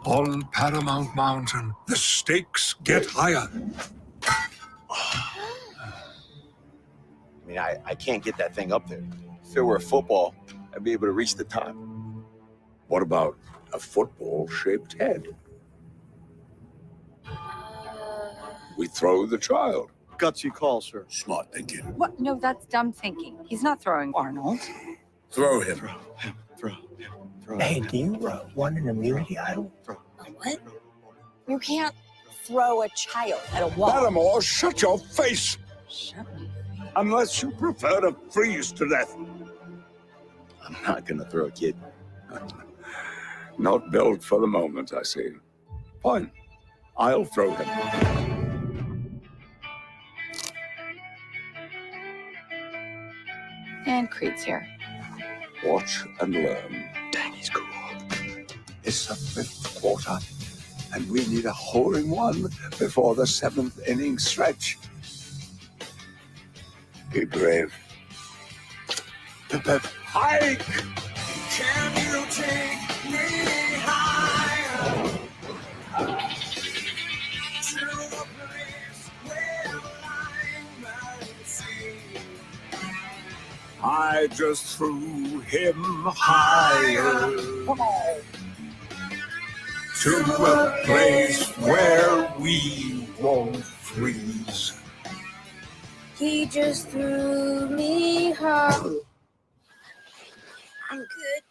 On Paramount Mountain, the stakes get higher. I mean, I can't get that thing up there. If it were a football, I'd be able to reach the top. What about a football-shaped head? We throw the child. Gutsy call, sir. Smart thinking. What? No, that's dumb thinking. He's not throwing Arnold. Throw him. Throw. Hey, do you want an immunity idol? What? You can't throw a child at a wall. Paramore, shut your face! Shut up. Unless you prefer to freeze to death. I'm not gonna throw a kid. Not built for the moment, I see. Fine. I'll throw him. And Creed's here. Watch and learn. Dang, he's cool. It's the fifth quarter, and we need a hole-in-one before the seventh inning stretch. Be brave. Hike! Can you take me higher to a place where I might see? I just threw him higher. Come on. To a place where we won't freeze. He just threw me hard. I'm good.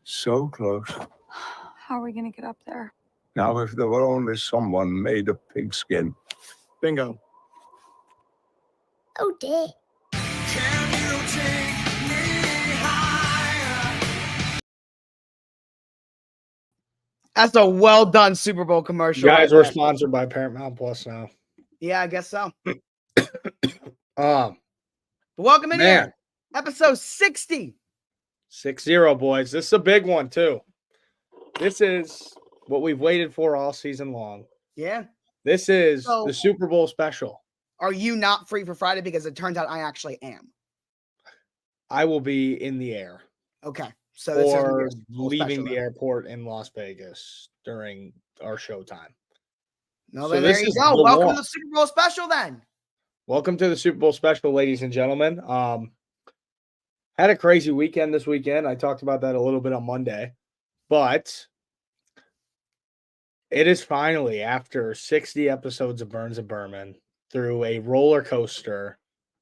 So close. How are we going to get up there? Now, if there were only someone made of pigskin. Bingo. Oh, dang. Can you take me higher? That's a well done Super Bowl commercial. Guys, right we're there. sponsored by Paramount Plus now. Yeah, I guess so. Um, Welcome in Man. here. Episode 60. 6-0, boys. This is a big one, too. This is what we've waited for all season long. Yeah. This is So- the Super Bowl special. Are you not free for Friday? Because it turns out I actually am. I will be in the air Okay. So this is gonna be or a Super Bowl leaving special the then. airport in Las Vegas during our showtime. No, So then this there you is go. the Welcome law. to the Super Bowl special then. Welcome to the Super Bowl special, ladies and gentlemen. Had a crazy weekend this weekend. I talked about that a little bit on Monday, but it is finally, after 60 episodes of Burns and Berman, through a roller coaster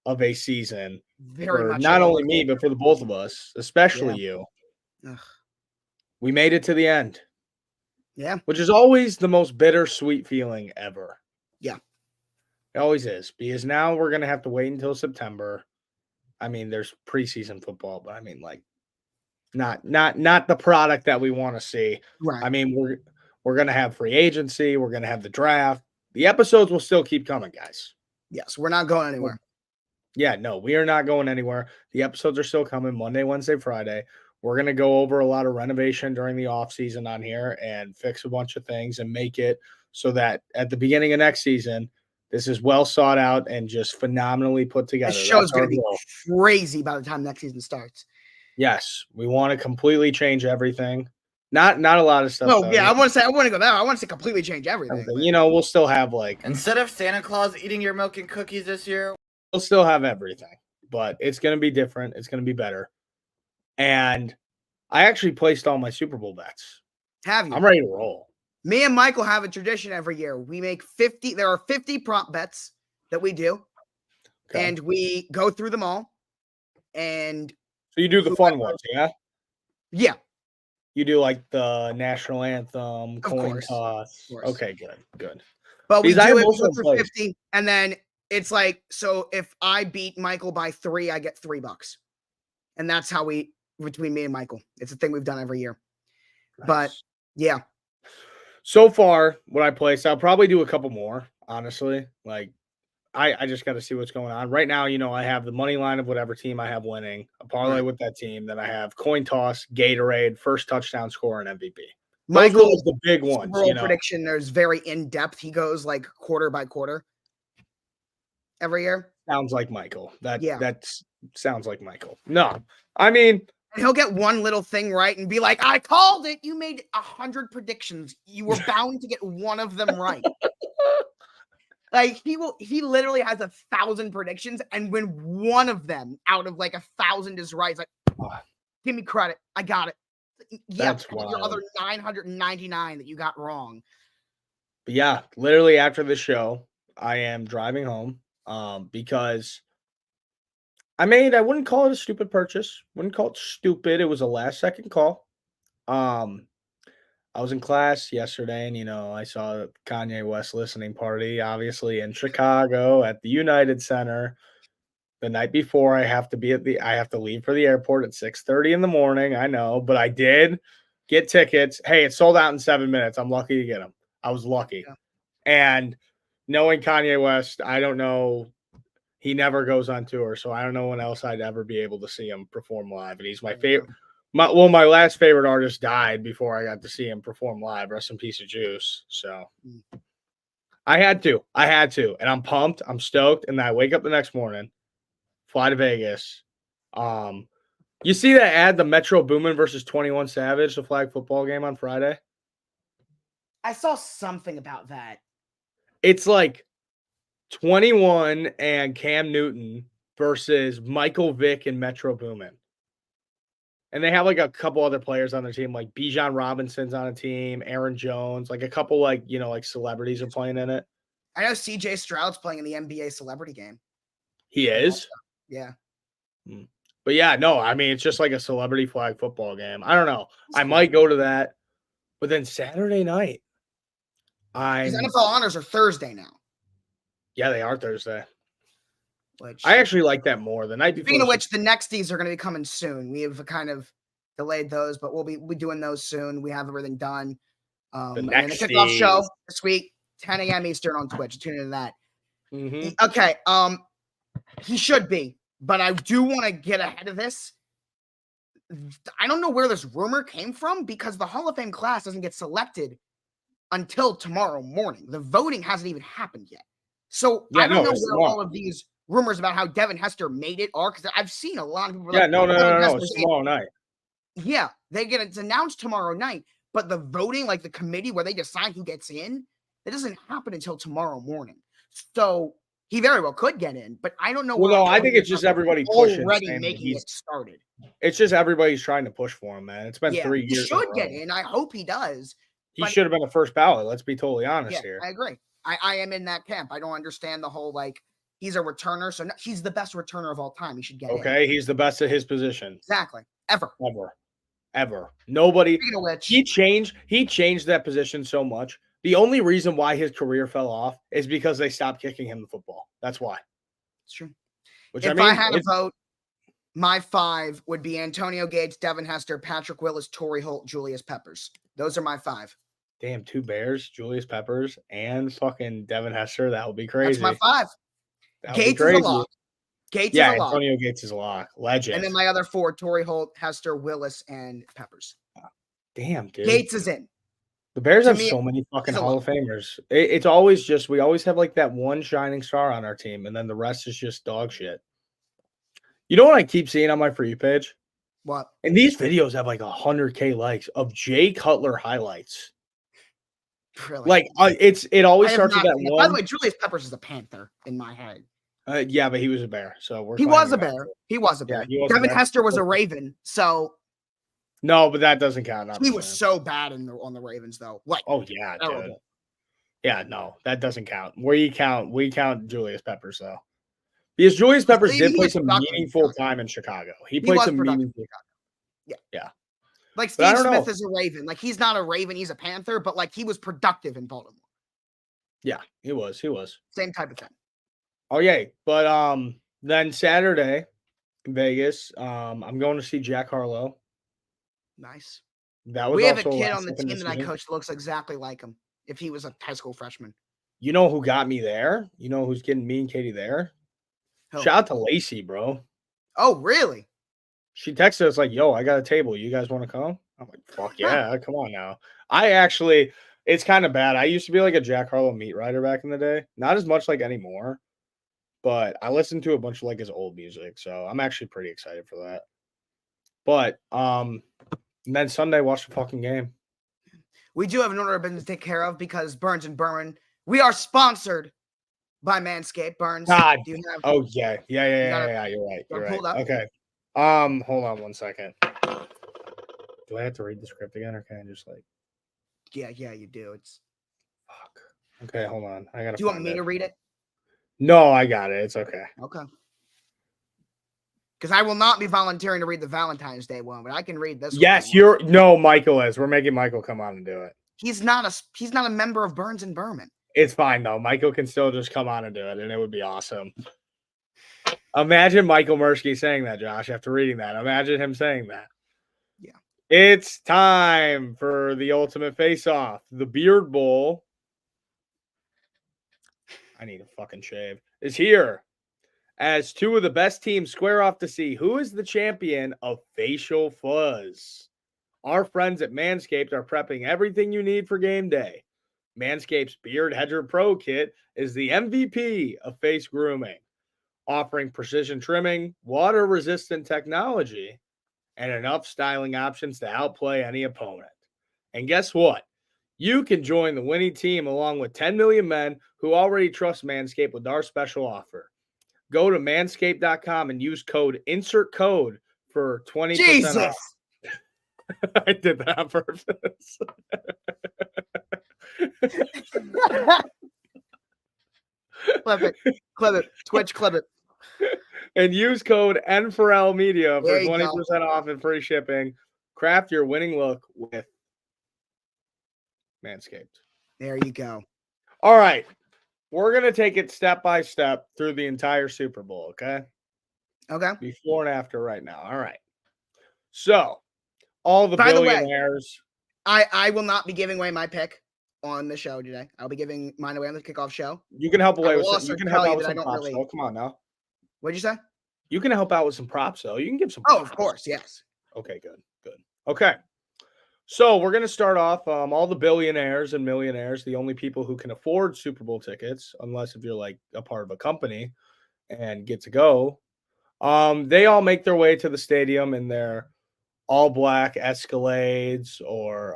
of a season Very for much. not a only roller me, but coaster. for the both of us, especially you. Ugh. We made it to the end, Yeah. which is always the most bittersweet feeling ever. Yeah. It always is, because now we're going to have to wait until September. I mean, there's preseason football, but I mean, like, not the product that we want to see. Right. I mean, we're going to have free agency. We're going to have the draft. The episodes will still keep coming, guys. Yes, we're not going anywhere. Yeah, no, we are not going anywhere. The episodes are still coming Monday, Wednesday, Friday. We're going to go over a lot of renovation during the off season on here and fix a bunch of things and make it so that at the beginning of next season, this is well sought out and just phenomenally put together. This show's That's our going to be goal. crazy by the time next season starts. Yes, we want to completely change everything. Not a lot of stuff. No, though. yeah, I want to go there. I want to completely change everything. Everything. You know, we'll still have like Instead of Santa Claus eating your milk and cookies this year, we'll still have everything, but it's going to be different. It's going to be better. And I actually placed all my Super Bowl bets. Have you? I'm ready to roll. Me and Michael have a tradition every year. We make 50. There are 50 prop bets that we do, Okay. and we go through them all. And So you do the fun ones, yeah? yeah, You do like the national anthem, coin course. toss. Of course. Okay, good. but we Because I do have it most we of go them through placed. 50, and then it's like, so if I beat Michael by 3, I get $3, and that's how we, between me and Michael. It's a thing we've done every year. But Nice. yeah, So far, what I placed, I'll probably do a couple more, honestly. Like, I just got to see what's going on. Right now, you know, I have the money line of whatever team I have winning, a parlay Right. with that team. Then I have coin toss, Gatorade, first touchdown score, and MVP. Those Michael's were like the big ones, Super Bowl you know. prediction is very in depth. He goes like quarter by quarter every year. Sounds like Michael. Yeah. That sounds like Michael. No, I mean, And he'll get one little thing right and be like, I called it. You made 100 predictions. You were bound to get one of them right. Like he literally has 1,000 predictions, and when one of them out of like 1,000 is right, it's like, give me credit. I got it. Yeah, That's your wild. other 999 that you got wrong. But yeah, literally after the show, I am driving home because I wouldn't call it a stupid purchase. Wouldn't call it stupid. It was a last second call. I was in class yesterday and, I saw the Kanye West listening party, obviously in Chicago at the United Center. The night before, I have to leave for the airport at 6:30 in the morning. I know, but I did get tickets. Hey, it sold out in 7 minutes. I'm lucky to get them. I was lucky. Yeah. And knowing Kanye West, I don't know. He never goes on tour, so I don't know when else I'd ever be able to see him perform live. And he's my favorite. My last favorite artist died before I got to see him perform live. Rest in peace of Juice. So I had to, and I'm pumped. I'm stoked. And then I wake up the next morning, fly to Vegas. You see that ad, the Metro Boomin versus 21 Savage, the flag football game on Friday? I saw something about that. It's like 21 and Cam Newton versus Michael Vick and Metro Boomin. And they have like a couple other players on their team, like Bijan Robinson's on a team, Aaron Jones, like a couple like celebrities are playing in it. I know CJ Stroud's playing in the NBA celebrity game. He is? Yeah. But yeah, no, it's just like a celebrity flag football game. I don't know. I might go to that. But then Saturday night, Because NFL honors are Thursday now. Yeah, they are Thursday. Which I actually like that more. The night before. Speaking of which, the nexties are going to be coming soon. We have kind of delayed those, but we'll be doing those soon. We have everything done. And then the kickoff show this week, 10 a.m. Eastern on Twitch. Tune into that. Mm-hmm. Okay. He should be, but I do want to get ahead of this. I don't know where this rumor came from because the Hall of Fame class doesn't get selected until tomorrow morning. The voting hasn't even happened yet. So I don't know where all of these rumors about how Devin Hester made it are, because I've seen a lot of people. No. It's tomorrow night. Yeah, it's announced tomorrow night, but the voting, like the committee where they decide who gets in, it doesn't happen until tomorrow morning. So he very well could get in, but I don't know. Well, no, I think it's just everybody pushing. Already making it started. It's just everybody's trying to push for him, man. It's been 3 years. He should get in. I hope he does. He should have been the first ballot. Let's be totally honest here. I agree. I am in that camp. I don't understand the whole he's a returner, so he's the best returner of all time. He should get in. Okay, he's the best at his position. Exactly. Ever. Nobody. Speaking of which, he changed that position so much. The only reason why his career fell off is because they stopped kicking him the football. That's why. It's true. If I had a vote, my 5 would be Antonio Gates, Devin Hester, Patrick Willis, Torrey Holt, Julius Peppers. Those are my 5. Damn, 2 Bears, Julius Peppers, and fucking Devin Hester. That would be crazy. That's my 5. Gates is a lock. Antonio Gates is a lock. Legend. And then my other 4, Torrey Holt, Hester, Willis, and Peppers. Damn, dude. Gates is in. The Bears have so many fucking Hall of Famers. It's always just, we always have like that one shining star on our team, and then the rest is just dog shit. You know what I keep seeing on my For You page? What? And these videos have like 100K likes of Jay Cutler highlights. Really? Like it always starts with that one. By the way, Julius Peppers is a Panther in my head. Yeah, but he was a Bear, so he was a Bear. He was a Bear. Devin Hester was a Raven, so no, but that doesn't count. He was so bad on the Ravens, though. Like, oh yeah, dude. Yeah, no, that doesn't count. We count Julius Peppers though, because Julius Peppers did play some meaningful time in Chicago. He played some meaningful. Yeah. Like Steve Smith is a Raven. Like he's not a Raven, he's a Panther, but like he was productive in Baltimore. Yeah, he was. Same type of thing. Oh yeah, but then Saturday in Vegas, I'm going to see Jack Harlow. Nice. We have a kid on the team that I coach that looks exactly like him if he was a high school freshman. You know who got me there? You know who's getting me and Katie there? Shout out to Lacey, bro. Oh, really? She texted us like, yo, I got a table. You guys want to come? I'm like, fuck yeah, come on now. It's kind of bad. I used to be like a Jack Harlow meat writer back in the day. Not as much like anymore, but I listened to a bunch of like his old music. So I'm actually pretty excited for that. But and then Sunday, watch the fucking game. We do have an order of business to take care of because Burns and Berman, we are sponsored by Manscaped. Burns, God. do you have Oh yeah. gotta- You're right. You're pull right. it up? Okay. Hold on one second. Do I have to read the script again, or can I just like? Yeah, you do. It's Fuck. Okay, hold on. I gotta. do you want find me it. to read it? No, I got it. It's okay. Okay. Because I will not be volunteering to read the Valentine's Day one, but I can read this one. Yes, you're. No, Michael is. We're making Michael come on and do it. He's not a member of Burns and Berman. It's fine though. Michael can still just come on and do it, and it would be awesome. Imagine Michael Mursky saying that, Josh, after reading that. Imagine him saying that. Yeah. It's time for the ultimate face-off. The Beard Bowl. I need a fucking shave. Is here as two of the best teams square off to see who is the champion of facial fuzz. Our friends at Manscaped are prepping everything you need for game day. Manscaped's Beard Hedger Pro Kit is the MVP of face grooming, offering precision trimming, water-resistant technology, and enough styling options to outplay any opponent. And guess what? You can join the winning team along with 10 million men who already trust Manscaped with our special offer. Go to manscaped.com and use code INSERTCODE for 20% Jesus. off. I did that on purpose. Clip it. Twitch, clip it. And use code N4L Media for There you 20% go. off and free shipping. Craft your winning look with Manscaped. There you go. All right. We're going to take it step by step through the entire Super Bowl, okay? Okay. Before and after right now. All right. So, all the By the way, billionaires. I will not be giving away my pick on the show today. I'll be giving mine away on the kickoff show. You can help away I with will some, also you can tell help you out with that I some don't props, really- though. Come on now. What'd you say? You can help out with some props, though. You can give some Oh, props. of course, yes. Okay, good. Okay. So we're going to start off all the billionaires and millionaires, the only people who can afford Super Bowl tickets, unless if you're like a part of a company and get to go. They all make their way to the stadium in their all black Escalades or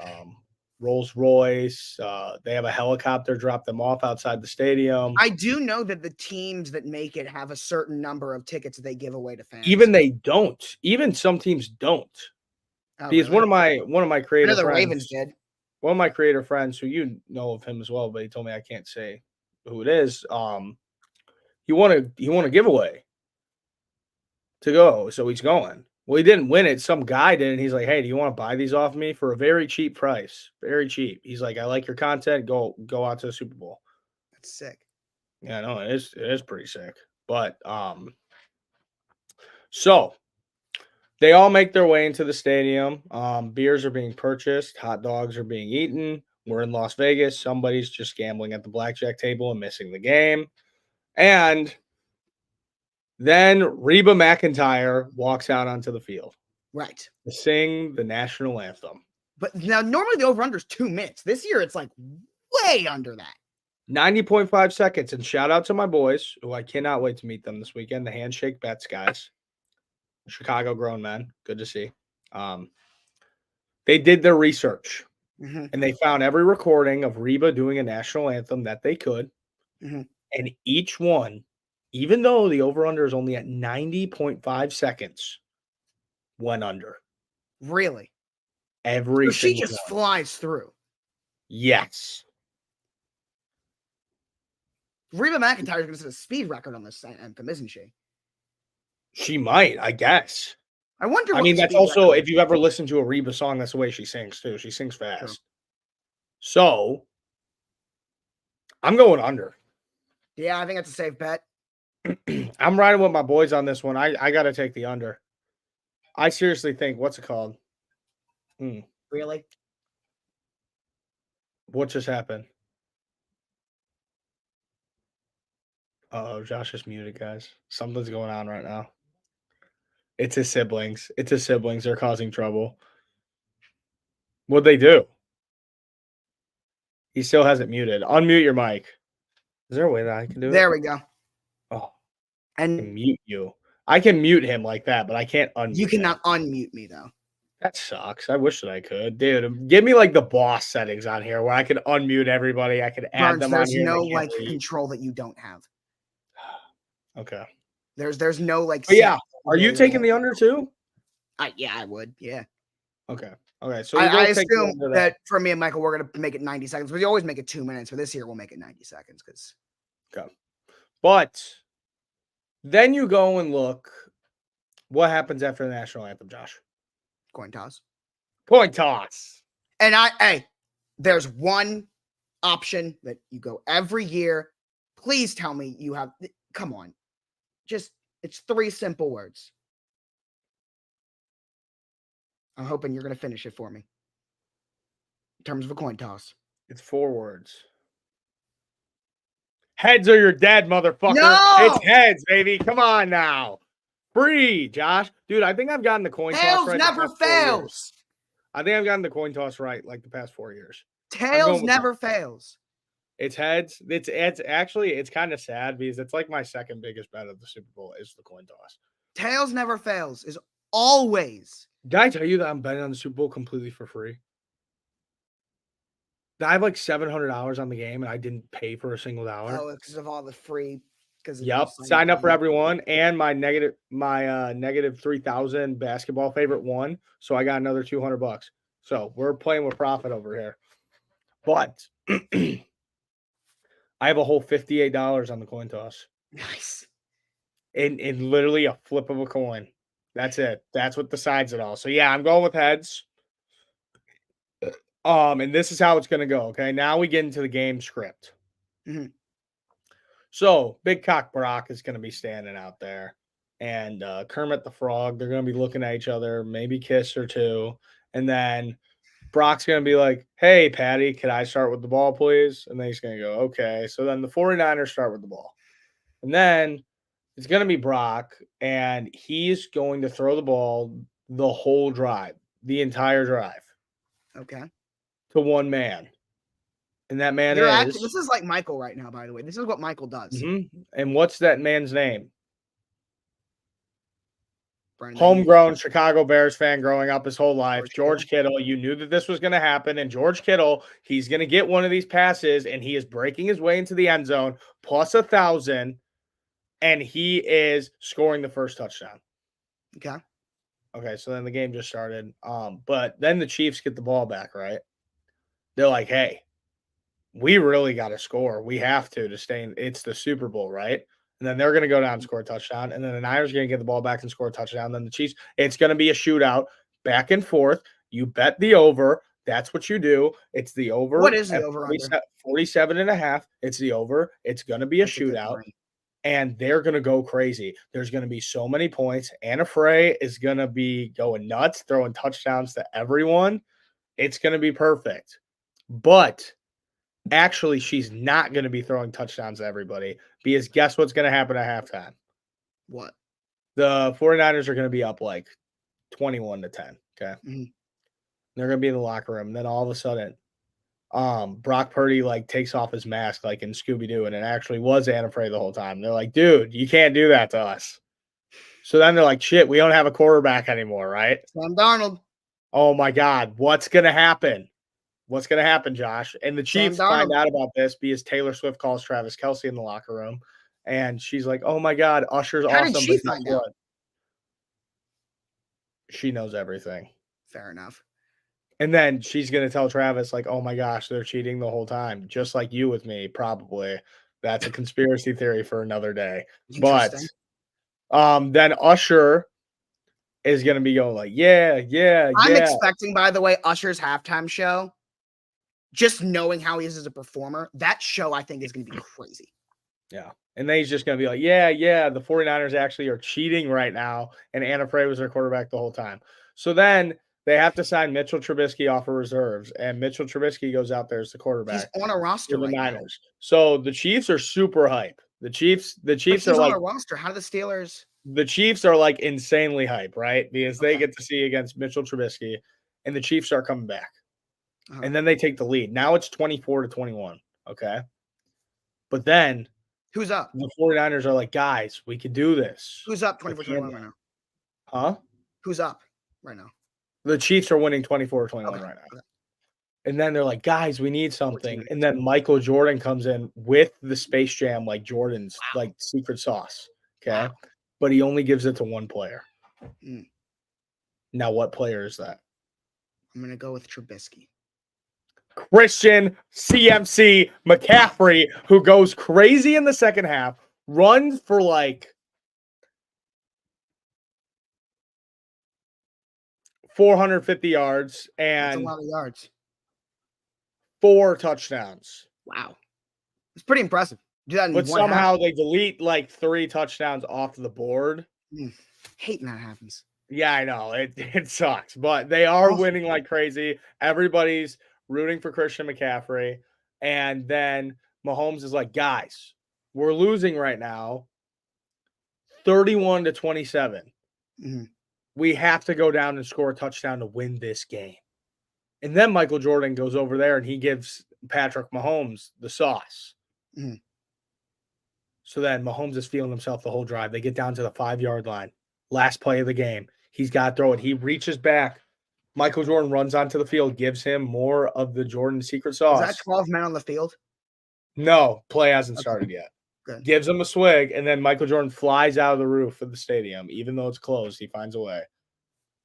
Rolls Royce. They have a helicopter drop them off outside the stadium. I do know that the teams that make it have a certain number of tickets that they give away to fans. Even they don't. Even some teams don't. Oh, Because really? one of my I creator know the friends, Ravens did. one of my creator friends who you know of him as well, but he told me I can't say who it is. He won a giveaway to go, so he's going. Well, he didn't win it. Some guy did, and he's like, "Hey, do you want to buy these off me for a very cheap price? Very cheap." He's like, "I like your content. Go out to the Super Bowl." That's sick. Yeah, no, it is pretty sick. But so they all make their way into the stadium. Beers are being purchased, hot dogs are being eaten. We're in Las Vegas. Somebody's just gambling at the blackjack table and missing the game. And then Reba McEntire walks out onto the field Right. to sing the national anthem. But now normally the over-under is 2 minutes. This year it's like way under that. 90.5 seconds. And shout out to my boys, who I cannot wait to meet them this weekend. The Handshake Bets guys. Chicago grown men. Good to see. They did their research. Mhm. And they found every recording of Reba doing a national anthem that they could. Mhm. And each one, even though the over-under is only at 90.5 seconds, went under. Really? Every So she single just one. flies through. Yes. Reba McEntire is going to set a speed record on this anthem, isn't she? She might, I guess. I wonder. I what mean, the that's speed also, record if you've ever listened to a Reba song, that's the way she sings, too. She sings fast. So, I'm going under. is. Yeah, I think that's a safe bet. I'm riding with my boys on this one. I got to take the under. I seriously think, what's it called? Really? What just happened? Oh, Josh is muted, guys. Something's going on right now. It's his siblings. They're causing trouble. What'd they do? He still hasn't muted. Unmute your mic. Is there a way that I can do it? There we go. Oh, I can And mute you. I can mute him like that, but I can't unmute You him. cannot unmute me though. That sucks. I wish that I could. Dude, give me like the boss settings on here where I could unmute everybody. I could add Burns, them on there's here. and no they can't like leave. control that you don't have. Okay. There's no like. But yeah, set are you ability taking that- the under too? Yeah, I would. Yeah. Okay. Okay. So we I both take the assume under that for me and Michael, we're gonna make it 90 seconds. We always make it 2 minutes. For this year, we'll make it 90 seconds because. Okay. But then you go and look what happens after the national anthem, Josh. Coin toss. Coin toss. And there's one option that you go every year. Please tell me you have. Come on, it's 3 simple words. I'm hoping you're gonna finish it for me. In terms of a coin toss. It's 4 words. Heads or you're dead, motherfucker. No! It's heads, baby. Come on now. Free, Josh. Dude, I think I've gotten the coin toss Tails right. never fails. I think I've gotten the coin toss right like the past 4 years. Tails never fails. It's heads. It's actually it's kind of sad because it's like my second biggest bet of the Super Bowl is the coin toss. Tails never fails is always. Did I tell you that I'm betting on the Super Bowl completely for free? I have like $700 on the game and I didn't pay for a single dollar. Oh, because of all the free. Yep, signed up for everyone, and my negative 3,000 basketball favorite won, so I got another $200. So we're playing with profit over here. But I have a whole $58 on the coin toss. Nice. In literally a flip of a coin. That's it. That's what decides it all. So yeah, I'm going with heads. And this is how it's gonna go. Okay, now we get into the game script. Mhm. So Big Cock Brock is gonna be standing out there, and Kermit the Frog. They're gonna be looking at each other, maybe kiss or two, and then Brock's gonna be like, "Hey, Patty, can I start with the ball, please?" And then he's gonna go, "Okay." So then the 49ers start with the ball, and then it's gonna be Brock, and he's going to throw the ball the whole drive, the entire drive, Okay. to one man. And that man is. This is like Michael right now, by the way. This is what Michael does. And what's that man's name? Brandon. Homegrown Chicago Bears fan growing up his whole life. George George Kittle. You knew that this was going to happen. And George Kittle, he's going to get one of these passes, and he is breaking his way into the end zone, plus 1,000, and he is scoring the first touchdown. Okay. Okay, so then the game just started. But then the Chiefs get the ball back, right? They're like, hey, we really got to score. We have to stay in. It's the Super Bowl, right? And then they're going to go down and score a touchdown. And then the Niners are going to get the ball back and score a touchdown. Then the Chiefs, it's going to be a shootout back and forth. You bet the over. That's what you do. It's the over. What is the over under? 47.5. It's the over. It's going to be a shootout. And they're going to go crazy. There's going to be so many points. Anna Frey is going to be going nuts, throwing touchdowns to everyone. It's going to be perfect. But actually, she's not going to be throwing touchdowns to everybody because guess what's going to happen at halftime? What? The 49ers are going to be up like 21-10. Okay. Mm-hmm. They're going to be in the locker room. And then all of a sudden, Brock Purdy like takes off his mask like in Scooby-Doo, and it actually was Anna Frey the whole time. They're like, dude, you can't do that to us. So then they're like, shit, we don't have a quarterback anymore, right? Sam Darnold. Oh my God, what's gonna happen? What's gonna happen, Josh? And the Chiefs find out about this because Taylor Swift calls Travis Kelce in the locker room, and she's like, oh my God, Usher's How awesome. did she find out? She knows everything. Fair enough. And then she's going to tell Travis, like, oh my gosh, they're cheating the whole time, just like you with me, probably. That's a conspiracy theory for another day. But then Usher is going to be going like, yeah. I'm expecting, by the way, Usher's halftime show, just knowing how he is as a performer, that show I think is going to be crazy. Yeah. And then he's just going to be like, yeah, the 49ers actually are cheating right now. And Anna Frey was their quarterback the whole time. So then they have to sign Mitchell Trubisky off of reserves, and Mitchell Trubisky goes out there as the quarterback. He's on a roster for the right Niners. Now. So the Chiefs are super hype. The Chiefs are like on a roster. How do the Steelers? The Chiefs are like insanely hype, right? Because they get to see against Mitchell Trubisky, and the Chiefs are coming back. And then they take the lead. Now it's 24-21. Okay. But then Who's up? The 49ers are like, guys, we could do this. Who's up We 24-21 can- right now? Huh? Who's up right now? The Chiefs are winning 24-21 Okay, right now. okay. And then they're like, guys, we need something. 14. And then Michael Jordan comes in with the Space Jam, like Jordan's like secret sauce. Okay. Wow. But he only gives it to one player. Mm. Now, what player is that? I'm gonna go with Trubisky. Christian CMC McCaffrey, who goes crazy in the second half, runs for like 450 yards That's a and lot of yards. 4 touchdowns. Wow, it's pretty impressive. Do that in But one half. somehow they delete like 3 touchdowns off the board. Hating that happens. Yeah, I know. It sucks. But they are Awesome. winning like crazy. Everybody's rooting for Christian McCaffrey. And then Mahomes is like, guys, we're losing right now 31-27. Mhm. We have to go down and score a touchdown to win this game. And then Michael Jordan goes over there and he gives Patrick Mahomes the sauce. Mhm. So then Mahomes is feeling himself the whole drive. They get down to the 5-yard line. Last play of the game. He's got to throw it. He reaches back. Michael Jordan runs onto the field, gives him more of the Jordan secret sauce. Is that 12 men on the field? No, play hasn't started yet. Good. Gives him a swig, and then Michael Jordan flies out of the roof of the stadium. Even though it's closed, he finds a way.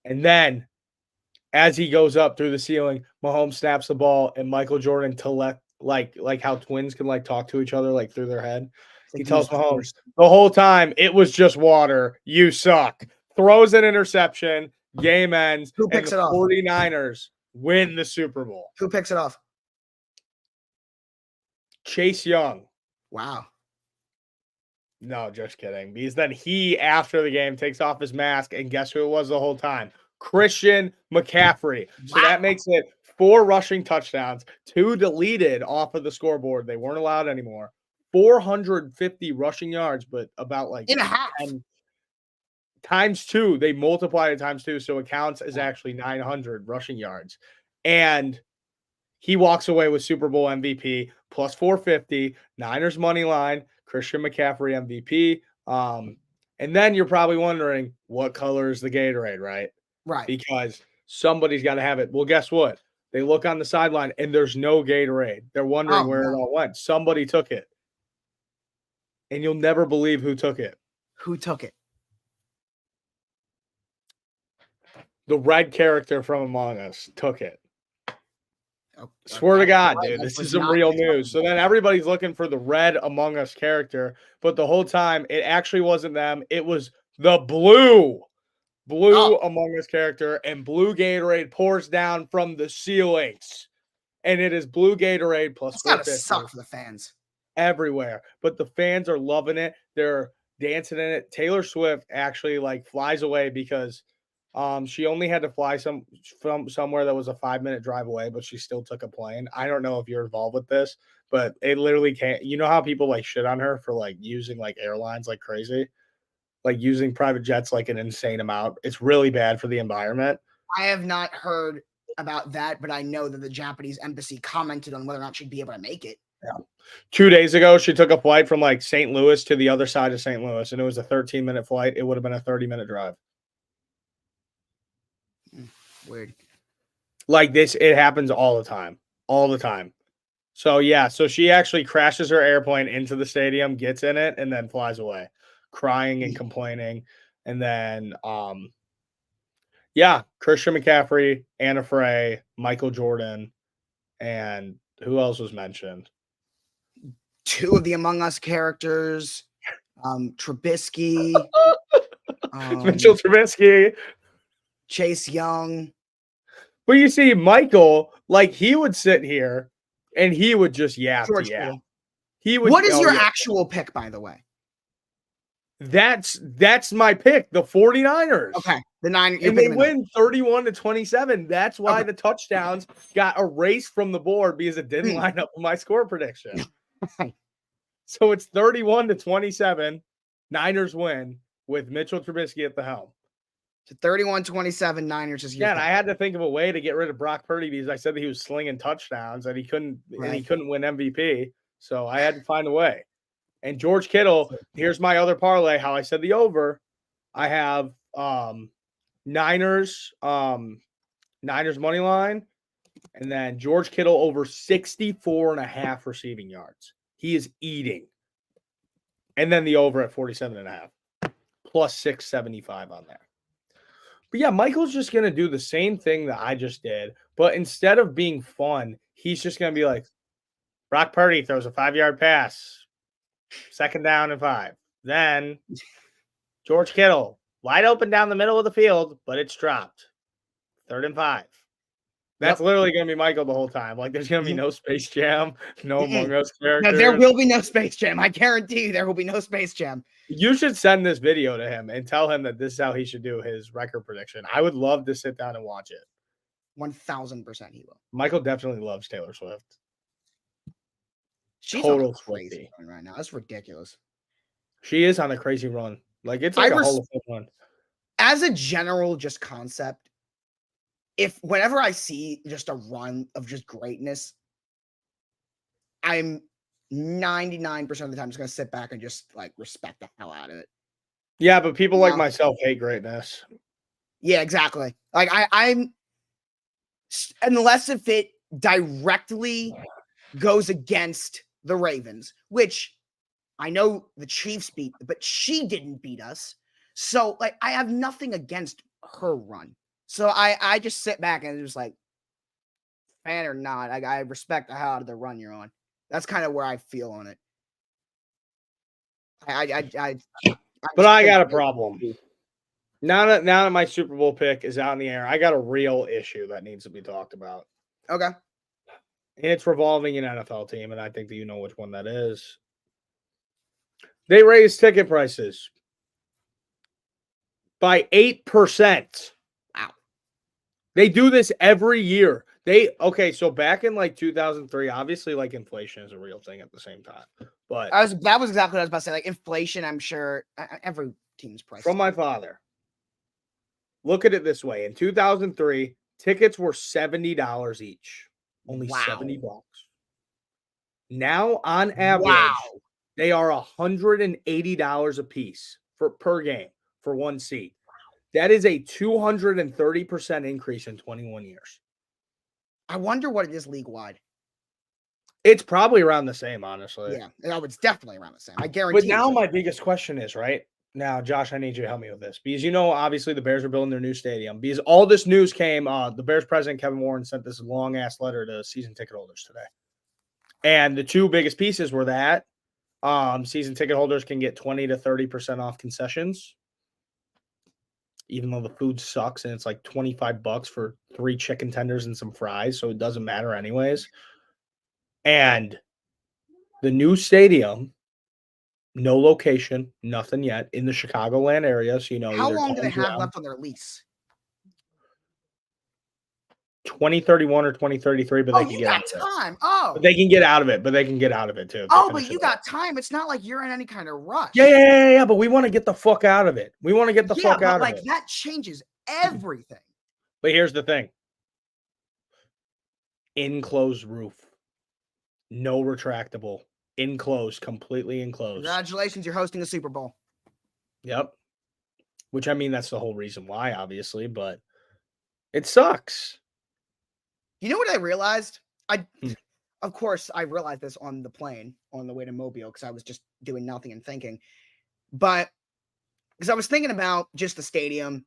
And then, as he goes up through the ceiling, Mahomes snaps the ball, and Michael Jordan like how twins can like talk to each other like through their head. He tells Mahomes the whole time it was just water. You suck. Throws an interception. Game ends. Who picks and it the off? 49ers win the Super Bowl. Who picks it off? Chase Young. Wow. No, just kidding. Because then he, after the game, takes off his mask, and guess who it was the whole time? Christian McCaffrey. So that makes it 4 rushing touchdowns, 2 deleted off of the scoreboard. They weren't allowed anymore. 450 rushing yards, but about like In a half. 10 times 2. They multiply it times 2, so it counts as actually 900 rushing yards. And he walks away with Super Bowl MVP plus 450, Niners money line, Christian McCaffrey MVP. And then you're probably wondering what color is the Gatorade, right? Right. Because somebody's got to have it. Well, guess what? They look on the sideline and there's no Gatorade. They're wondering where it all went. Somebody took it. And you'll never believe who took it. Who took it? The red character from Among Us took it. Oh, Swear to God, right. dude, That this was is some not real expected. news. So then everybody's looking for the red Among Us character, but the whole time it actually wasn't them. It was the blue Among Us character, and blue Gatorade pours down from the ceilings. And it is blue Gatorade plus It's gotta 450 suck for the fans. everywhere. But the fans are loving it. They're dancing in it. Taylor Swift actually like flies away because she only had to fly from somewhere that was a 5-minute drive away, but she still took a plane. I don't know if you're involved with this, but it literally can't. You know how people like shit on her for like using like airlines like crazy, like using private jets like an insane amount. It's really bad for the environment. I have not heard about that, but I know that the Japanese embassy commented on whether or not she'd be able to make it. Yeah. 2 days ago, she took a flight from like St. Louis to the other side of St. Louis, and it was a 13-minute flight. It would have been a 30-minute drive. Weird. Like this, it happens all the time. So yeah, so she actually crashes her airplane into the stadium, gets in it, and then flies away, crying and complaining. And then Christian McCaffrey, Anna Frey, Michael Jordan, and who else was mentioned? 2 of the Among Us characters, Trubisky, Mitchell Trubisky. Chase Young. But you see, Michael, like he would sit here and he would just yap. George Yeah. Kittle. He would. What is your actual pick, by the way? That's my pick, the 49ers. Okay. The 9. And they win 31-27. That's why the touchdowns got erased from the board because it didn't line up with my score prediction. So it's 31-27. Niners win with Mitchell Trubisky at the helm. To 31-27, Niners is your Yeah, and pick. I had to think of a way to get rid of Brock Purdy because I said that he was slinging touchdowns and he couldn't win MVP. So I had to find a way. And George Kittle, here's my other parlay, how I said the over. I have Niners money line, and then George Kittle over 64.5 receiving yards. He is eating. And then the over at 47.5, plus 675 on there. But yeah, Michael's just going to do the same thing that I just did. But instead of being fun, he's just going to be like, Brock Purdy throws a 5-yard pass, 2nd down and 5. Then George Kittle, wide open down the middle of the field, but it's dropped. 3rd and 5. That's literally going to be Michael the whole time. Like, there's going to be no Space Jam, no Among Us characters. No, there will be no Space Jam. I guarantee you there will be no Space Jam. You should send this video to him and tell him that this is how he should do his record prediction. I would love to sit down and watch it. 1,000% he will. Michael definitely loves Taylor Swift. She's Total on a crazy run right now. That's ridiculous. She is on a crazy run. Like, it's like a Hall of Fame run. As a general just concept, whenever I see just a run of just greatness, I'm 99% of the time just going to sit back and just like respect the hell out of it. Yeah, but people like myself hate greatness. Yeah, exactly. Like I'm unless if it directly goes against the Ravens, which I know the Chiefs beat, but she didn't beat us. So like I have nothing against her run. So I just sit back and just like, fan or not, I respect the hell out of the run you're on. That's kind of where I feel on it. But I got a problem. Now that my Super Bowl pick is out in the air, I got a real issue that needs to be talked about. Okay. And it's revolving an NFL team, and I think that you know which one that is. They raised ticket prices by 8%. Wow. They do this every year. So back in like 2003, obviously like inflation is a real thing at the same time. But that was exactly what I was about to say. Like inflation, I'm sure every team's price. From my father. Look at it this way. In 2003, tickets were $70 each. Only $70. Now, on average, they are $180 a piece per game for one seat. That is a 230% increase in 21 years. I wonder what it is league-wide. It's probably around the same, honestly. Yeah, no, it's definitely around the same. I guarantee. But now my biggest question is, right? Now, Josh, I need you to help me with this. Because, obviously the Bears are building their new stadium. Because all this news came, the Bears president, Kevin Warren, sent this long-ass letter to season ticket holders today. And the two biggest pieces were that season ticket holders can get 20 to 30% off concessions, even though the food sucks and it's like $25 for 3 chicken tenders and some fries, so it doesn't matter anyways. And the new stadium, no location, nothing yet, in the Chicagoland area. So, how long do they have left on their lease? 2031 or 2033, but they can get out of time. it. But they can get out of it, but they can get out of it too. But you got time. It's not like you're in any kind of rush. Yeah, but we want to get the fuck out of it. We want to get the fuck out of it. That changes everything. But here's the thing. Enclosed roof. No retractable. Enclosed, completely enclosed. Congratulations, you're hosting a Super Bowl. Yep. Which, I mean, that's the whole reason why, obviously, but it sucks. You know what I realized? Of course, I realized this on the plane on the way to Mobile because I was just doing nothing and thinking. But because I was thinking about just the stadium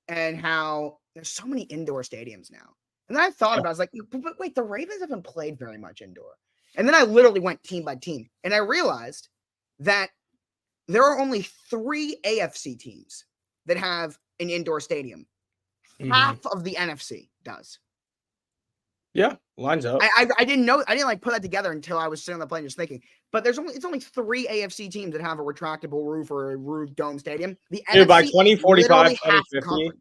and how there's so many indoor stadiums now. And then I thought about it, I was like, but wait, the Ravens haven't played very much indoor. And then I literally went team by team. And I realized that there are only 3 AFC teams that have an indoor stadium. Mm-hmm. Half of the NFC does. Yeah, lines up. I didn't know. I didn't put that together until I was sitting on the plane just thinking. But it's only 3 AFC teams that have a retractable roof or a roof dome stadium. The NFC by 2045, 2050.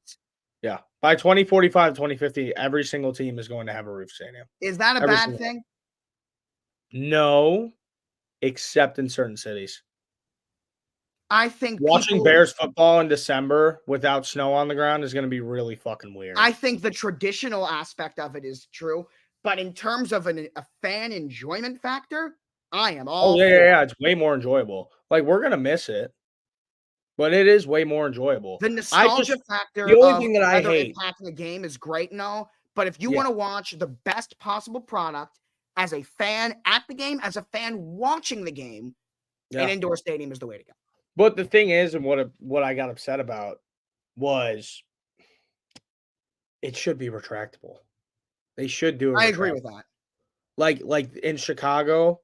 Yeah, by 2045, 2050, every single team is going to have a roof stadium. Is that a bad thing? No, except in certain cities. I think watching Bears football in December without snow on the ground is going to be really fucking weird. I think the traditional aspect of it is true, but in terms of a fan enjoyment factor, I am all Oh, for yeah. It's way more enjoyable. Like, we're going to miss it, but it is way more enjoyable. The nostalgia factor the only of thing that I whether hate, impacting a game is great and all, but if you Yeah. want to watch the best possible product as a fan at the game, as a fan watching the game, an yeah. indoor stadium is the way to go. But the thing is, and what I got upset about was it should be retractable. They should do it. I agree with that. Like in Chicago,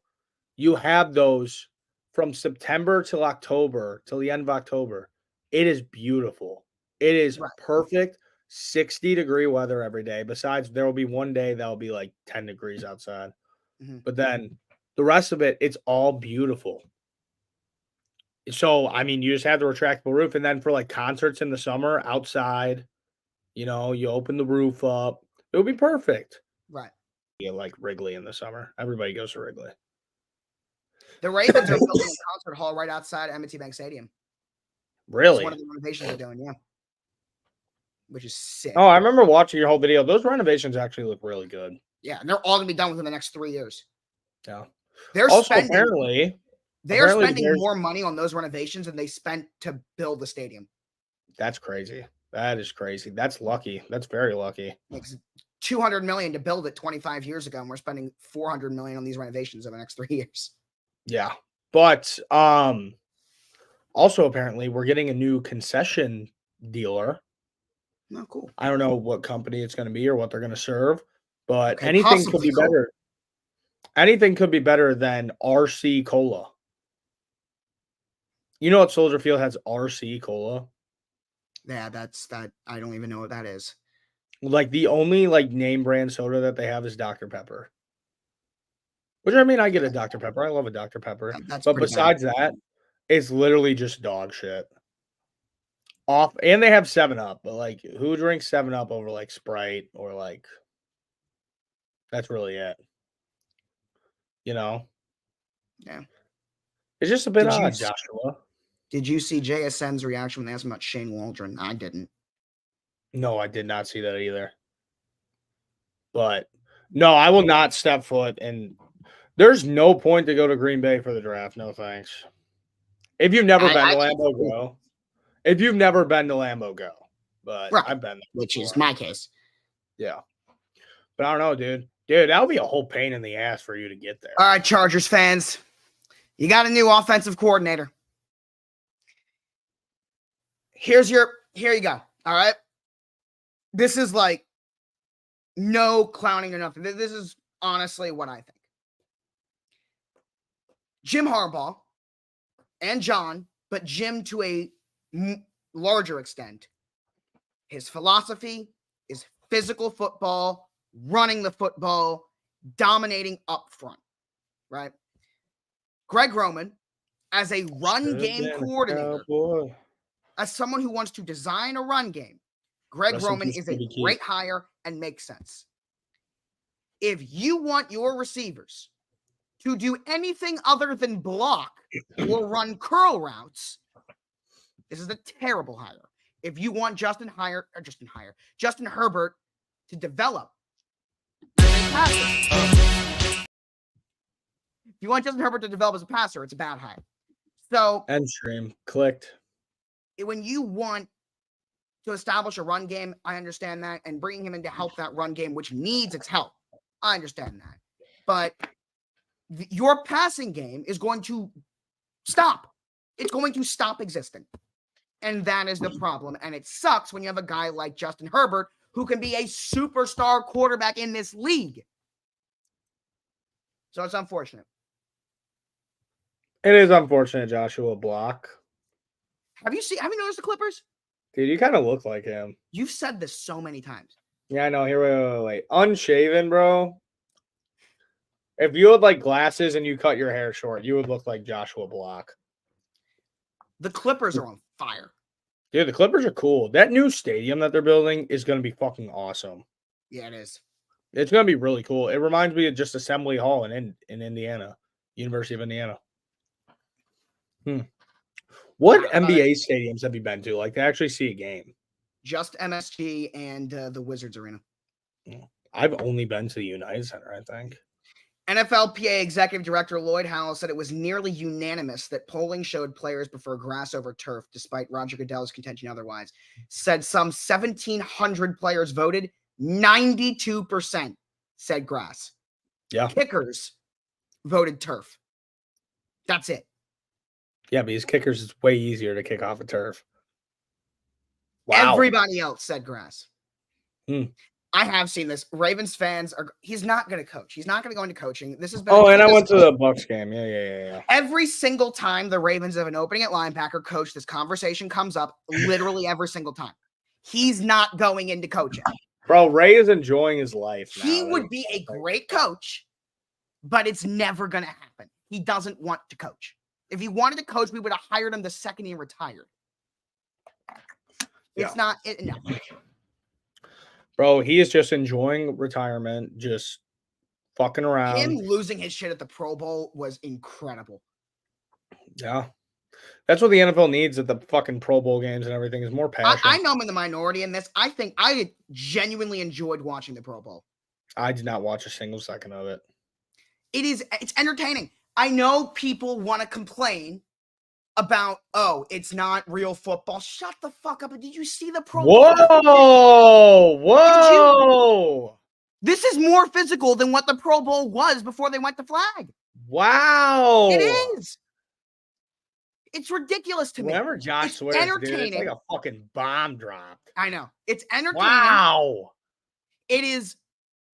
you have those from September till October, till the end of October. It is beautiful. It is Right. perfect 60-degree weather every day. Besides, there will be one day that'll be like 10 degrees outside. Mhm. But then the rest of it, it's all beautiful. So, I mean, you just have the retractable roof. And then for like concerts in the summer outside, you open the roof up. It would be perfect. Right. Yeah, like Wrigley in the summer. Everybody goes to Wrigley. The Ravens are building a concert hall right outside M&T Bank Stadium. It's Really? one of the renovations they're doing, yeah. Which is sick. Oh, I remember watching your whole video. Those renovations actually look really good. Yeah, and they're all going to be done within the next 3 years. Yeah. They're Also, spending apparently spending more money on those renovations than they spent to build the stadium. That's crazy. That is crazy. That's lucky. That's very lucky. It's $200 million to build it 25 years ago, and we're spending $400 million on these renovations over the next 3 years. Yeah. But also apparently we're getting a new concession dealer. Oh, cool. I don't know what company it's going to be or what they're going to serve, but Okay, anything could possibly be cool. better. Anything could be better than RC Cola. You know what Soldier Field has RC Cola? Yeah, that's that. I don't even know what that is. Like the only like name brand soda that they have is Dr. Pepper. Which I mean, I get a Dr. Pepper. I love a Dr. Pepper. That's But pretty bad. besides that, it's literally just dog shit. And they have 7-Up, but like who drinks 7-Up over like Sprite or like that's really it. Yeah. It's just a bit Did you odd, s- Joshua. Did you see JSN's reaction when they asked him about Shane Waldron? I didn't. No, I did not see that either. But no, I will not step foot and there's no point to go to Green Bay for the draft. No thanks. If you've never been to Lambeau, go. If you've never been to Lambeau, go. But Right. I've been there. Which is before. my case. Yeah. But I don't know, dude. Dude, that would be a whole pain in the ass for you to get there. All right, Chargers fans. You got a new offensive coordinator. Here you go. All right. This is like no clowning or nothing. This is honestly what I think. Jim Harbaugh and John, but Jim to a larger extent. His philosophy is physical football, running the football, dominating up front, right? Greg Roman, as a run game coordinator, as someone who wants to design a run game, Greg Rest in Roman peace, is a Stevie Keith. great hire and makes sense. If you want your receivers to do anything other than block or run curl routes, this is a terrible hire. If you want Justin Herbert to develop, if you want Justin Herbert to develop as a passer, it's a bad hire. So End stream clicked. when you want to establish a run game, I understand that, and bringing him in to help that run game, which needs its help, I understand that. But your passing game is going to stop. It's going to stop existing. And that is the problem. And it sucks when you have a guy like Justin Herbert who can be a superstar quarterback in this league. So it's unfortunate. It is unfortunate, Joshua Block. Have you noticed the Clippers? Dude, you kind of look like him. You've said this so many times. Yeah, I know. Here, wait. Unshaven, bro. If you had like glasses and you cut your hair short, you would look like Joshua Block. The Clippers are on fire. Dude, the Clippers are cool. That new stadium that they're building is going to be fucking awesome. Yeah, it is. It's going to be really cool. It reminds me of just Assembly Hall in Indiana, University of Indiana. What NBA stadiums have you been to? Like, to actually see a game? Just MSG and the Wizards Arena. I've only been to the United Center, I think. NFLPA Executive Director Lloyd Howell said it was nearly unanimous that polling showed players prefer grass over turf, despite Roger Goodell's contention otherwise. Said some 1,700 players voted, 92% said grass. Yeah. Kickers voted turf. That's it. Yeah, because kickers is way easier to kick off a turf. Wow. Everybody else said grass. Hmm. I have seen this. Ravens fans are. He's not going to coach. He's not going to go into coaching. This has been. Oh, and I went to the Bucks game. Yeah. Every single time the Ravens have an opening at linebacker coach, this conversation comes up literally every single time. He's not going into coaching. Bro, Ray is enjoying his life now. He would be a great coach, but it's never going to happen. He doesn't want to coach. If he wanted to coach, we would have hired him the second he retired. It's not. No. Bro, he is just enjoying retirement, just fucking around. Him losing his shit at the Pro Bowl was incredible. Yeah. That's what the NFL needs at the fucking Pro Bowl games and everything is more passion. I know I'm in the minority in this. I think I genuinely enjoyed watching the Pro Bowl. I did not watch a single second of it. It's entertaining. I know people want to complain about, oh, it's not real football. Shut the fuck up. Did you see the Pro Bowl? Whoa! This is more physical than what the Pro Bowl was before they went to flag. Wow! It is. It's ridiculous to me. Whenever Josh It's swears, dude, entertaining. it's like a fucking bomb dropped. I know. It's entertaining. Wow! It is.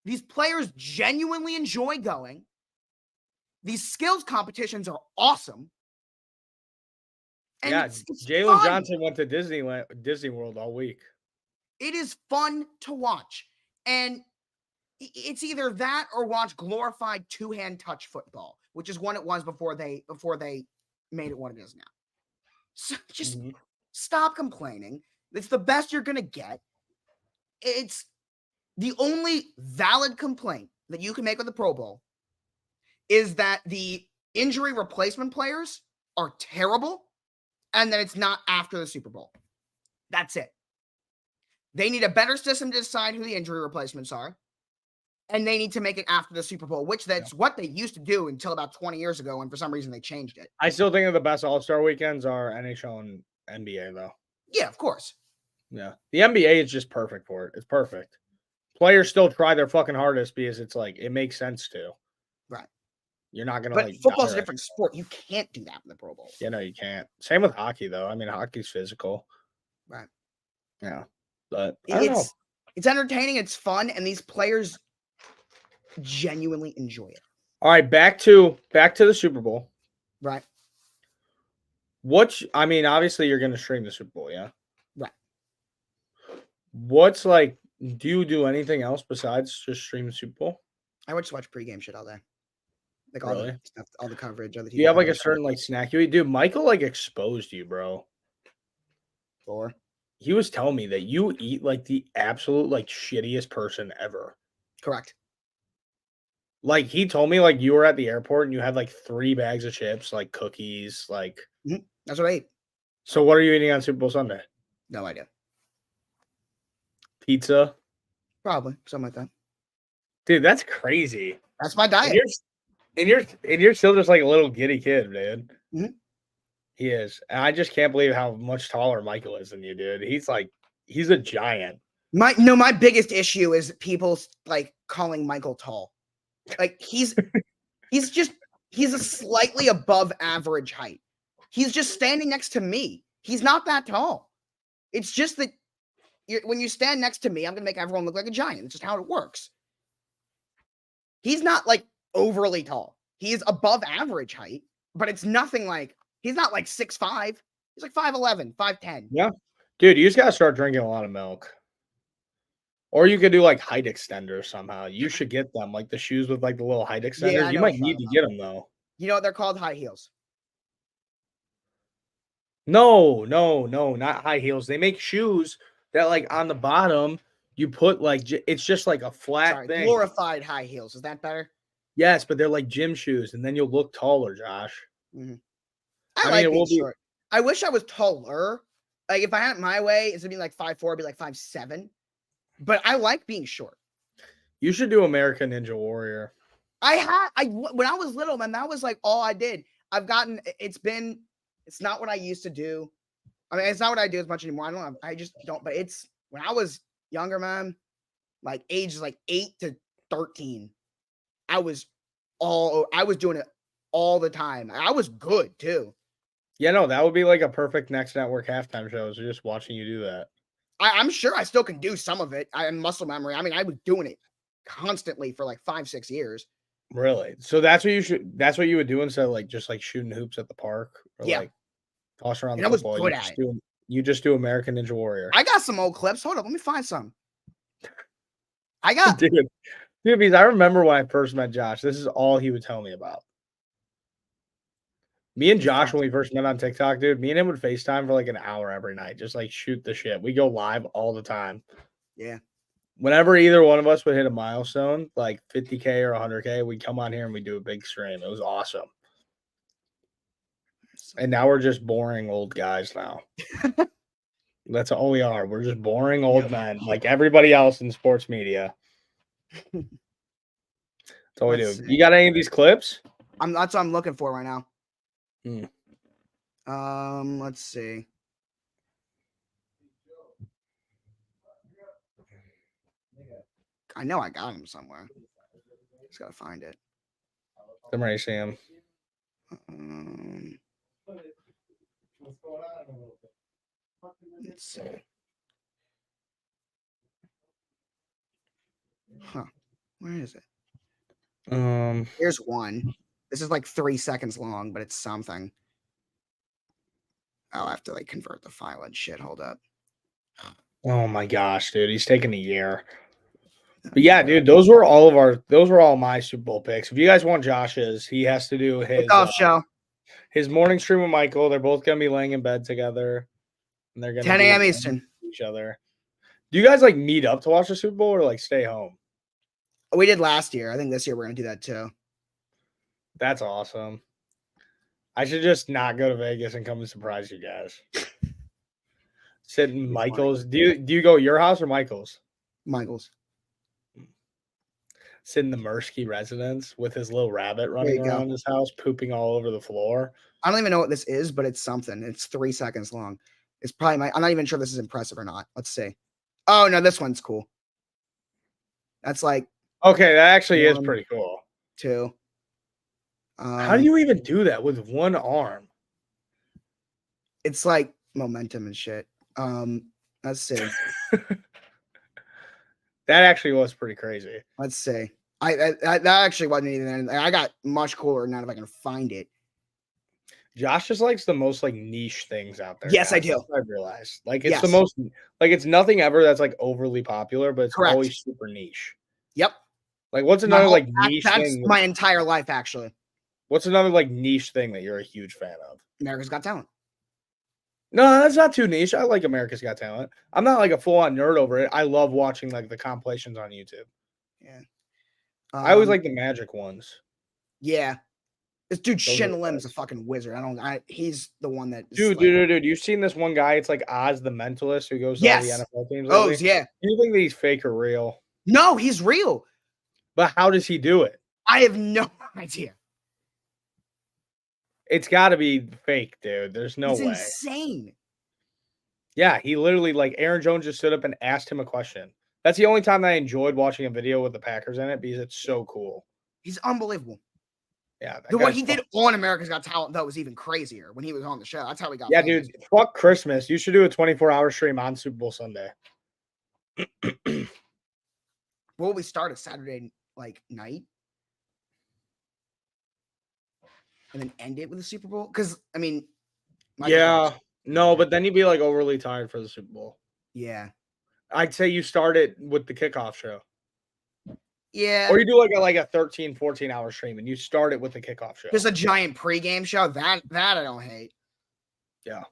These players genuinely enjoy going. These skills competitions are awesome. And Yeah, it's Jalen fun. Johnson went to Disney World all week. It is fun to watch. And it's either that or watch glorified two-hand touch football, which is what it was before they made it what it is now. So just stop complaining. It's the best you're going to get. It's the only valid complaint that you can make with the Pro Bowl is that the injury replacement players are terrible and that it's not after the Super Bowl. That's it. They need a better system to decide who the injury replacements are, and they need to make it after the Super Bowl, which that's what they used to do until about 20 years ago, and for some reason they changed it. I still think of the best All-Star weekends are NHL and NBA, though. Yeah, of course. Yeah. The NBA is just perfect for it. It's perfect. Players still try their fucking hardest because it's like, it makes sense to. Right. You're not going to But football's a different sport. You can't do that in the Pro Bowl. You know, you can't. Same with hockey, though. I mean, hockey's physical. Right. Yeah. But I don't know. It's entertaining. It's fun. And these players genuinely enjoy it. All right. Back to the Super Bowl. Right. I mean, obviously you're going to stream the Super Bowl. Yeah. Right. What's like, do you do anything else besides just stream the Super Bowl? I would just watch pregame shit all day. Like all Really? the stuff, all the coverage. All the Do you have like a coverage. certain like snack you eat? Dude, Michael like exposed you, bro. Or He was telling me that you eat like the absolute like shittiest person ever. correct. Like he told me like you were at the airport and you had like 3 bags of chips, like cookies, like. That's what I ate. So what are you eating on Super Bowl Sunday? No idea. Pizza? Probably something like that. Dude, that's crazy. That's my diet. And you're still just like a little giddy kid, man. Mhm. He is. And I just can't believe how much taller Michael is than you, dude. He's a giant. My biggest issue is people like calling Michael tall. Like he's a slightly above average height. He's just standing next to me. He's not that tall. It's just that when you stand next to me, I'm gonna make everyone look like a giant. It's just how it works. He's not like overly tall. He is above average height, but it's nothing like he's not like 6'5". He's like 5'11", 5'10". Yeah. Dude, you just gotta start drinking a lot of milk. Or you could do like height extenders somehow. You should get them, like the shoes with like the little height extenders. Yeah, I You know might what you're need to talking get them though. You know what they're called? High heels. No, not high heels. They make shoes that like on the bottom you put like it's just like a flat Sorry, thing. glorified high heels. Is that better? Yes, but they're like gym shoes, and then you'll look taller, Josh. I like being short. I wish I was taller. Like if I had it my way, instead of being like 5'4", I'd be like 5'7". But I like being short. You should do American Ninja Warrior. When I was little, man, that was like all I did. It's not what I used to do. I mean, it's not what I do as much anymore. I just don't, but it's when I was younger, man, like ages like 8 to 13, I was doing it all the time. I was good too. Yeah, no, that would be like a perfect Next Network halftime show. So just watching you do that. I'm sure I still can do some of it. I have muscle memory. I mean, I was doing it constantly for like 5-6 years. Really? So that's what you would do instead of like just like shooting hoops at the park or Yeah. like toss around And the I was football. good at it. You just do American Ninja Warrior. I got some old clips. Hold up, let me find some. I got Dude, because I remember when I first met Josh, this is all he would tell me about. Me and Josh, when we first met on TikTok, dude, me and him would FaceTime for like an hour every night, just like shoot the shit. We go live all the time. Yeah. Whenever either one of us would hit a milestone, like 50K or 100K, we'd come on here and we'd do a big stream. It was awesome. And now we're just boring old guys now. That's all we are. We're just boring old men, like everybody else in sports media. That's all we do. Let's see. You got any of these clips? That's what I'm looking for right now. Hmm. Let's see. I know I got him somewhere. Just gotta find it. I'm ready to see him. Let's see. Huh. Where is it? Here's one. This is like 3 seconds long, but it's something. I'll have to like convert the file and shit. Hold up. Oh my gosh, dude, he's taking a year. But yeah, dude, those were all my Super Bowl picks. If you guys want Josh's, he has to do his show. His morning stream with Michael. They're both gonna be laying in bed together, and they're gonna 10 a.m. Eastern. Each other. Do you guys like meet up to watch the Super Bowl or like stay home? We did last year. I think this year we're gonna do that too. That's awesome. I should just not go to Vegas and come and surprise you guys. Sit in Michael's. Do you go to your house or Michael's? Michael's. Sit in the Mursky residence with his little rabbit running around his house, pooping all over the floor. I don't even know what this is, but it's something. It's 3 seconds long. It's probably I'm not even sure this is impressive or not. Let's see. Oh no, this one's cool. That's like okay. That actually is pretty cool. 2. How do you even do that with one arm? It's like momentum and shit. Let's see. That actually was pretty crazy. Let's see. That actually wasn't even. I got much cooler than that if I can find it. Josh just likes the most like niche things out there. Yes, guys. I do. I realized like it's the most like it's nothing ever that's like overly popular, but it's always super niche. Yep. Like what's another like niche that's thing? My entire life actually. What's another like niche thing that you're a huge fan of? America's Got Talent. No, that's not too niche. I like America's Got Talent. I'm not like a full-on nerd over it. I love watching like the compilations on YouTube. Yeah. I always like the magic ones. Yeah. This dude Shin Lim's a fucking wizard. He's the one that dude. You've seen this one guy? It's like Oz the Mentalist who goes to all the NFL teams. Oh, yeah. Do you think that he's fake or real? No, he's real. But how does he do it? I have no idea. It's got to be fake, dude. There's no way. It's insane. Yeah, he literally like Aaron Jones just stood up and asked him a question. That's the only time that I enjoyed watching a video with the Packers in it because it's so cool. He's unbelievable. Yeah, what he did on America's Got Talent though was even crazier when he was on the show. That's how we got. Yeah, famous. Dude. Fuck Christmas. You should do a 24-hour stream on Super Bowl Sunday. Will we start a Saturday like night? And then end it with the Super Bowl? Because I mean, no, but then you'd be like overly tired for the Super Bowl. Yeah, I'd say you start it with the kickoff show. Yeah, or you do like a 13, 14-hour stream, and you start it with the kickoff show. Just a giant pregame show. That I don't hate. Yeah,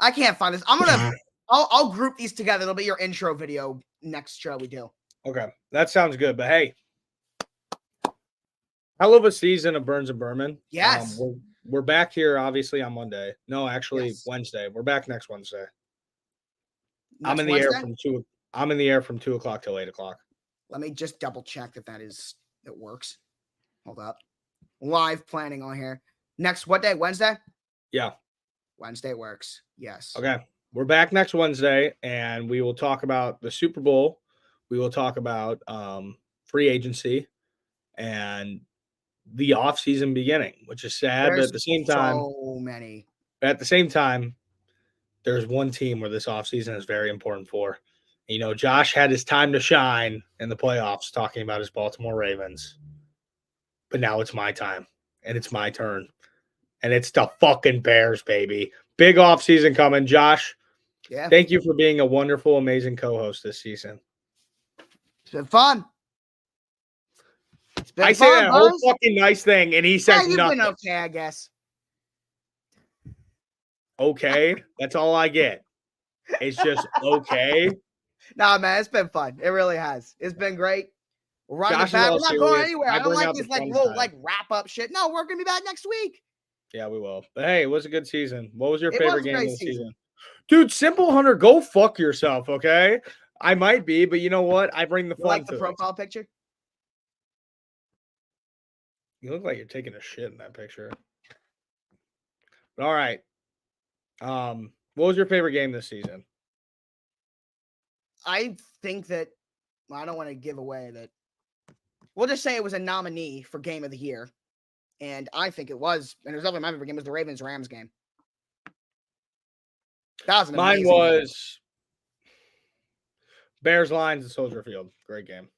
I can't find this. I'll group these together. It'll be your intro video next show we do. Okay, that sounds good. But hey. Hell of a season of Burns and Berman. Yes. We're back here, obviously, on Monday. No, actually, Wednesday. We're back next Wednesday. I'm in the air from 2 o'clock till 8 o'clock. Let me just double check that it works. Hold up. Live planning on here. Next, what day? Wednesday? Yeah. Wednesday works. Yes. Okay. We're back next Wednesday, and we will talk about the Super Bowl. We will talk about free agency and the offseason beginning, which is sad, but There's at the same time, so many. there's one team where this offseason is very important for. You know, Josh had his time to shine in the playoffs talking about his Baltimore Ravens. But now it's my time, and it's my turn. And it's the fucking Bears, baby. Big offseason coming. Josh, Yeah. thank you for being a wonderful, amazing co-host this season. It's been fun. It's been I say fun, that whole Buzz. fucking nice thing, and he says You've nothing. been okay, I guess. Okay, that's all I get. It's just okay. Nah, man, it's been fun. It really has. It's been great. We're running Josh is back. all We're not going serious. anywhere. I I don't bring like out this the like fun little side. like wrap up shit. No, we're gonna be back next week. Yeah, we will. But hey, it was a good season. What was your It favorite was a game of great the season? season. Dude, Simple Hunter, go fuck yourself, okay? I might be, but you know what? I bring the You fun like the to it. profile picture? You look like you're taking a shit in that picture. But all right. What was your favorite game this season? I think that I don't want to give away that. We'll just say it was a nominee for game of the year. And I think it was, and it was definitely my favorite game, was the Ravens-Rams game. That was an Mine amazing game. was Bears Lions and Soldier Field. Great game.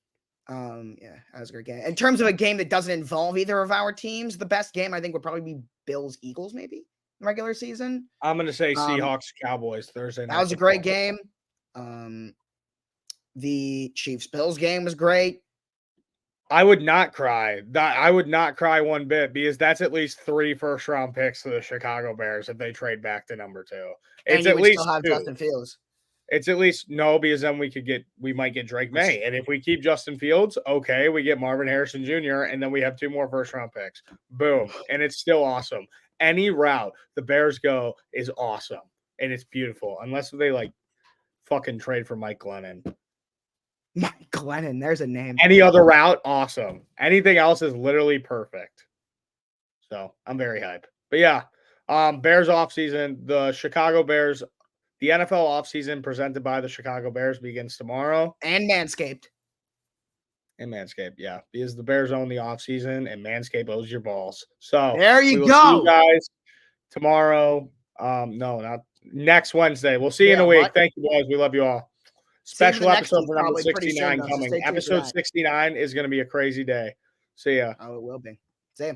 Yeah, that was a great game. In terms of a game that doesn't involve either of our teams, the best game I think would probably be Bills-Eagles, maybe regular season. I'm gonna say Seahawks Cowboys Thursday night. That was a great game. The Chiefs-Bills game was great. I would not cry. I would not cry one bit because that's at least 3 first-round picks to the Chicago Bears if they trade back to number 2. It's at least still have 2. Justin Fields. It's at least no, because then we might get Drake May. And if we keep Justin Fields, okay, we get Marvin Harrison Jr., and then we have 2 more first-round picks. Boom. And it's still awesome. Any route the Bears go is awesome. And it's beautiful. Unless they like fucking trade for Mike Glennon. Mike Glennon, there's a name. Any other route, awesome. Anything else is literally perfect. So I'm very hyped. But yeah, Bears offseason, the Chicago Bears, the NFL offseason presented by the Chicago Bears begins tomorrow. And Manscaped. And Manscaped, yeah. Because the Bears own the offseason and Manscaped owes your balls. So There you we will go. see you guys tomorrow. No, not next Wednesday. We'll see you in a Yeah, week. what? Thank you, boys. We love you all. See you in Special the next episode week, for number probably pretty soon, 69 though, so coming. stay tuned for Episode that. 69 is going to be a crazy day. See ya. Oh, it will be. See ya.